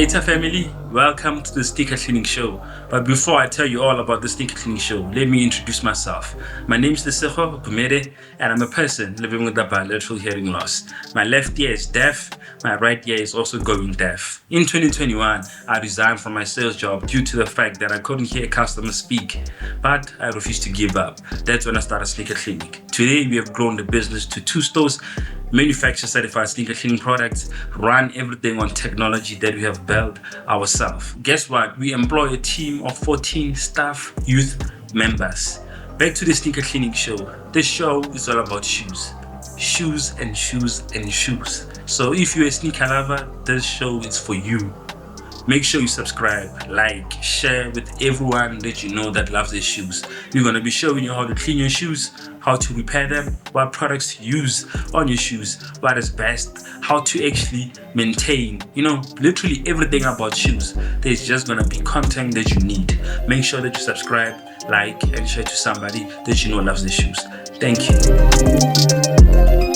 Ita family, welcome to the Sneaker Cleaning Show. But before I tell you all about the Sneaker Cleaning Show, let me introduce myself. My name is Lesego Gumede, and I'm a person living with a bilateral hearing loss. My left ear is deaf, my right ear is also going deaf. In 2021, I resigned from my sales job due to the fact that I couldn't hear customers speak, but I refused to give up. That's when I started Sneaker Cleanic. Today, we have grown the business to 2 stores, manufacture certified sneaker cleaning products, run everything on technology that we have built ourselves. Guess what? We employ a team of 14 staff youth members. Back to the Sneaker Cleaning Show. This show is all about shoes. Shoes and shoes and shoes. So if you're a sneaker lover, this show is for you. Make sure you subscribe, like, share with everyone that you know that loves their shoes. We're going to be showing you how to clean your shoes, how to repair them, what products to use on your shoes, what is best, how to actually maintain, literally everything about shoes. There's just going to be content that you need. Make sure that you subscribe, like, and share to somebody that you know loves their shoes. Thank you.